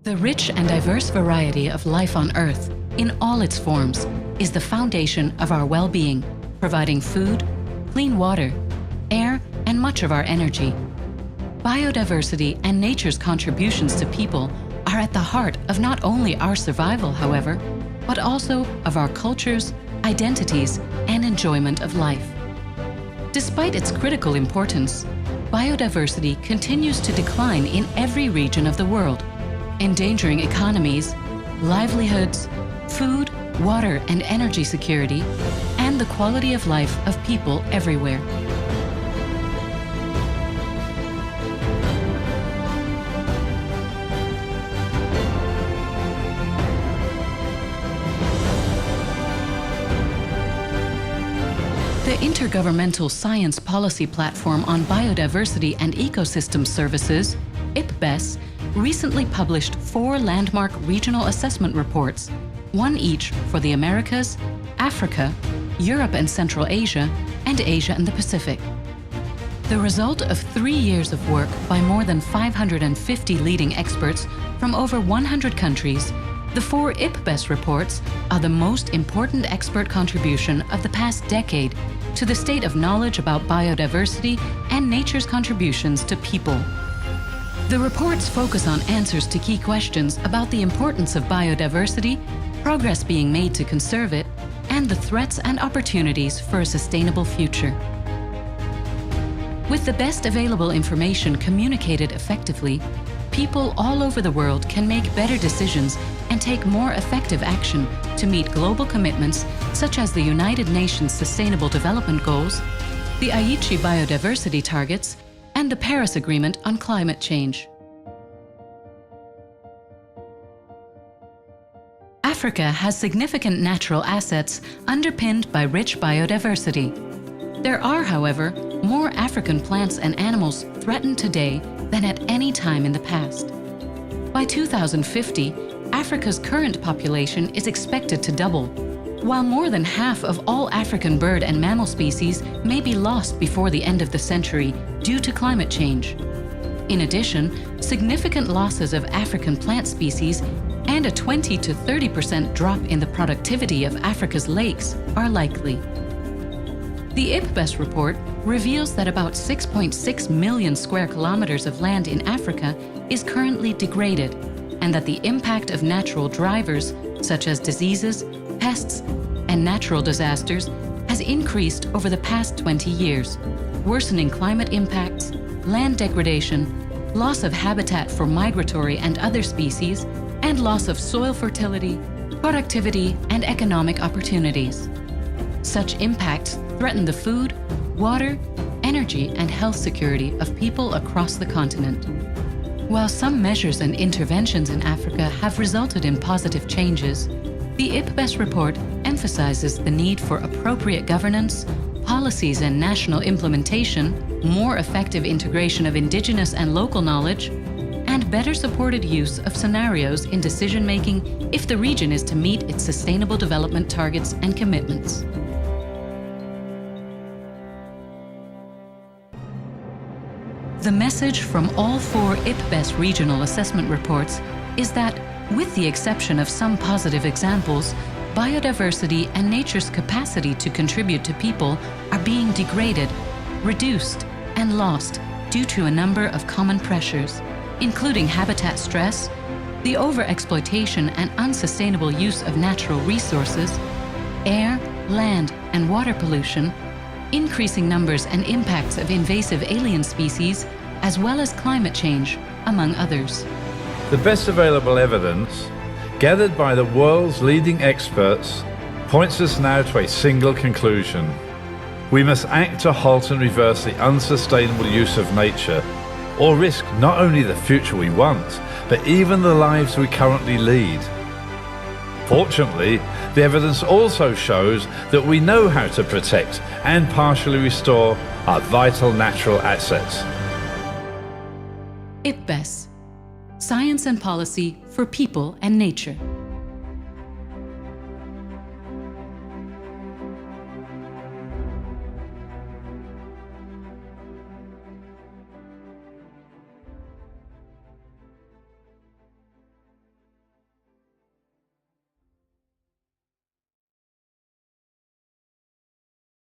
The rich and diverse variety of life on Earth, in all its forms, is the foundation of our well-being, providing food, clean water, air, and much of our energy. Biodiversity and nature's contributions to people are at the heart of not only our survival, however, but also of our cultures, identities, and enjoyment of life. Despite its critical importance, biodiversity continues to decline in every region of the world, endangering economies, livelihoods, food, water, and energy security, and the quality of life of people everywhere. The Intergovernmental Science Policy Platform on Biodiversity and Ecosystem Services, IPBES, recently published 4 landmark regional assessment reports, one each for the Americas, Africa, Europe and Central Asia, and Asia and the Pacific. The result of 3 years of work by more than 550 leading experts from over 100 countries, the 4 IPBES reports are the most important expert contribution of the past decade to the state of knowledge about biodiversity and nature's contributions to people. The reports focus on answers to key questions about the importance of biodiversity, progress being made to conserve it, and the threats and opportunities for a sustainable future. With the best available information communicated effectively, people all over the world can make better decisions and take more effective action to meet global commitments such as the United Nations Sustainable Development Goals, the Aichi biodiversity targets, and the Paris Agreement on climate change. Africa has significant natural assets underpinned by rich biodiversity. There are, however, more African plants and animals threatened today than at any time in the past. By 2050, Africa's current population is expected to double, while more than half of all African bird and mammal species may be lost before the end of the century due to climate change. In addition, significant losses of African plant species and a 20 to 30% drop in the productivity of Africa's lakes are likely. The IPBES report reveals that about 6.6 million square kilometers of land in Africa is currently degraded, and that the impact of natural drivers, such as diseases, pests, and natural disasters, has increased over the past 20 years, worsening climate impacts, land degradation, loss of habitat for migratory and other species, and loss of soil fertility, productivity, and economic opportunities. Such impacts threaten the food, water, energy, and health security of people across the continent. While some measures and interventions in Africa have resulted in positive changes, the IPBES report emphasizes the need for appropriate governance, policies and national implementation, more effective integration of indigenous and local knowledge, and better supported use of scenarios in decision-making if the region is to meet its sustainable development targets and commitments. The message from all 4 IPBES regional assessment reports is that, with the exception of some positive examples, biodiversity and nature's capacity to contribute to people are being degraded, reduced, and lost due to a number of common pressures, including habitat stress, the overexploitation and unsustainable use of natural resources, air, land, and water pollution, increasing numbers and impacts of invasive alien species, as well as climate change, among others. The best available evidence, gathered by the world's leading experts, points us now to a single conclusion. We must act to halt and reverse the unsustainable use of nature, or risk not only the future we want, but even the lives we currently lead. Fortunately, the evidence also shows that we know how to protect and partially restore our vital natural assets. IPBES, Science and Policy for People and Nature.